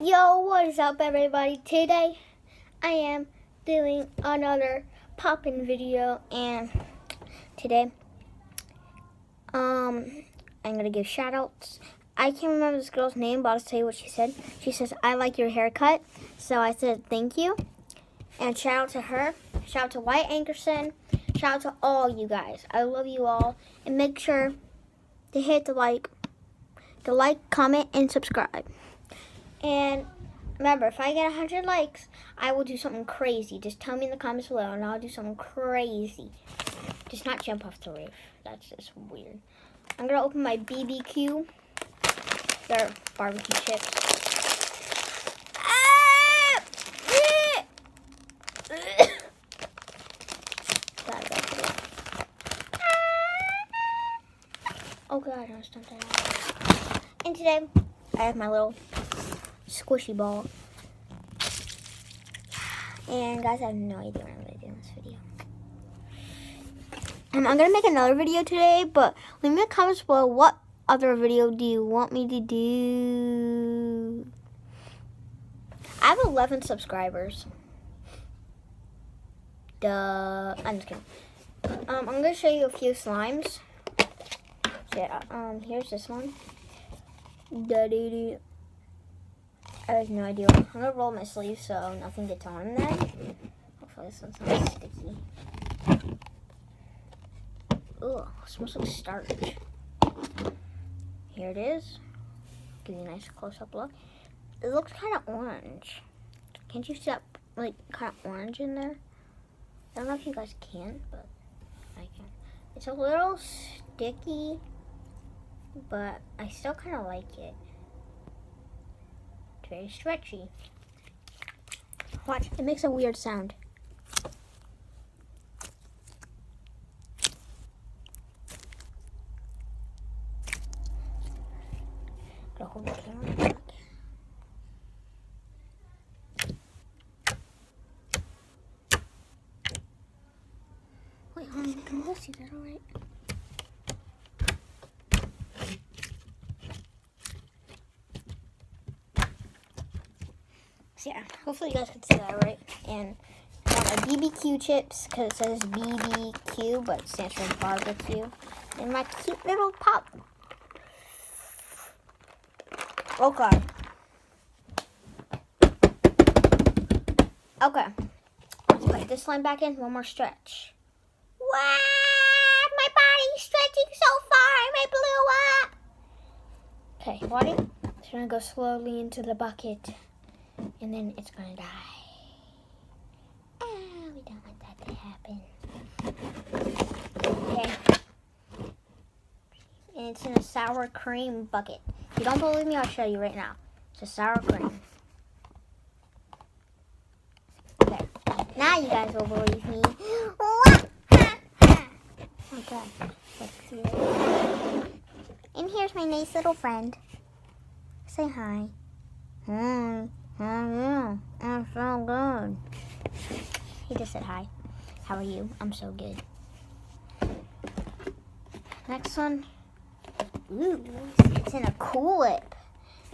Yo, what is up, everybody? Today I am doing another poppin' video, and today I'm gonna give shout outs. I can't remember this girl's name, but I'll tell you what she said. She says, "I like your haircut." So I said thank you, and shout out to her. Shout out to Wyatt Ankerson. Shout out to all you guys. I love you all, and make sure to hit the like, comment, and subscribe. And remember, if I get 100 likes, I will do something crazy. Just tell me in the comments below, and I'll do something crazy. Just not jump off the roof. That's just weird. I'm going to open my BBQ. They're barbecue chips. Oh God, I almost dumped that out. And today, I have my little squishy ball. And guys, I have no idea what I'm going to do in this video. I'm going to make another video today, but leave me in the comments below what other video do you want me to do. I have 11 subscribers. Duh. I'm just kidding. I'm going to show you a few slimes. Yeah, here's this one. I have no idea. I'm gonna roll my sleeve so nothing gets on there. Hopefully this one's not sticky. Ugh, smells like starch. Here it is. Give you a nice close-up look. It looks kind of orange. Can't you see that, like, kind of orange in there? I don't know if you guys can, but I can. It's a little sticky, but I still kind of like it. It's very stretchy. Watch, it makes a weird sound. Gotta hold the camera back. Wait, can you see that all right? So yeah, hopefully you guys can see that right. And I got my BBQ chips because it says BBQ, but it stands for barbecue. And my cute little pop. Oh God. Okay. Let's put this slime back in. One more stretch. Wow! My body's stretching so far. I blew up. Okay, ready? It's gonna go slowly into the bucket. And then it's gonna die. We don't want that to happen. Okay. And it's in a sour cream bucket. If you don't believe me, I'll show you right now. It's a sour cream. Okay. Now you guys will believe me. Okay. Let's see it. And here's my nice little friend. Say hi. Hi. Yeah, I'm so good. He just said hi. How are you? I'm so good. Next one. Ooh, it's in a Cool Whip.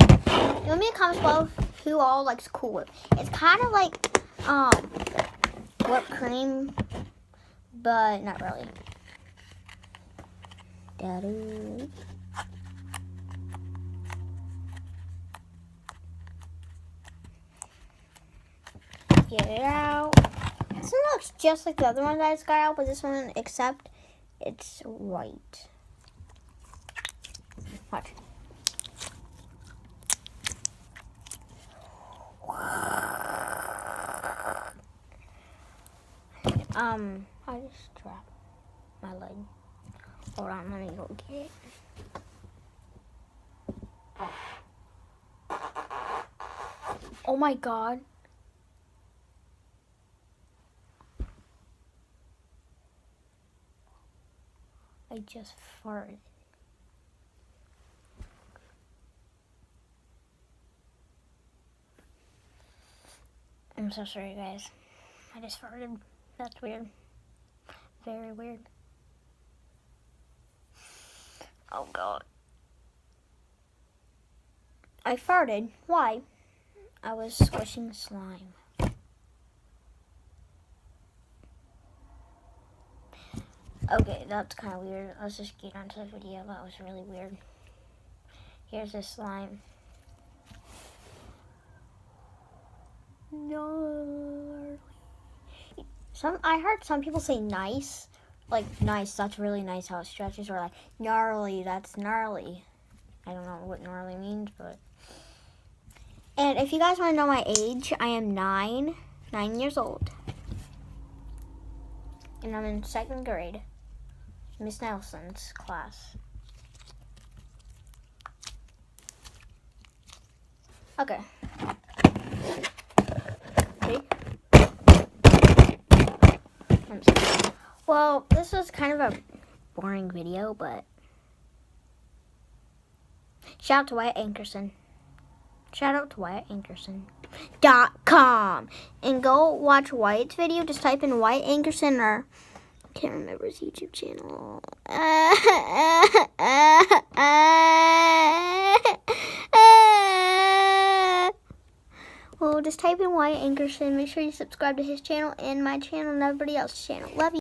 Let me comment below who all likes Cool Whip. It's kind of like whipped cream, but not really. Da-doo. Get it out. This one looks just like the other one that I just got out, but this one, except it's white. Watch. I just dropped my leg. Hold on, let me go get it. Oh my God. I just farted. I'm so sorry, guys. I just farted. That's weird. Very weird. Oh God. I farted. Why? I was squishing slime. Okay, that's kind of weird. Let's just get on to the video. That was really weird. Here's the slime. Gnarly. I heard some people say nice. Like, nice, that's really nice how it stretches. Or like, gnarly, that's gnarly. I don't know what gnarly means, but. And if you guys want to know my age, I am 9 years old. And I'm in 2nd grade. Miss Nelson's class. Okay. See? Well, this was kind of a boring video, but shout out to Wyatt Ankerson. Shout out to WyattAnkerson.com. And go watch Wyatt's video. Just type in Wyatt Ankerson or I can't remember his YouTube channel. Well, just type in Wyatt Ankerson. Make sure you subscribe to his channel and my channel and everybody else's channel. Love you.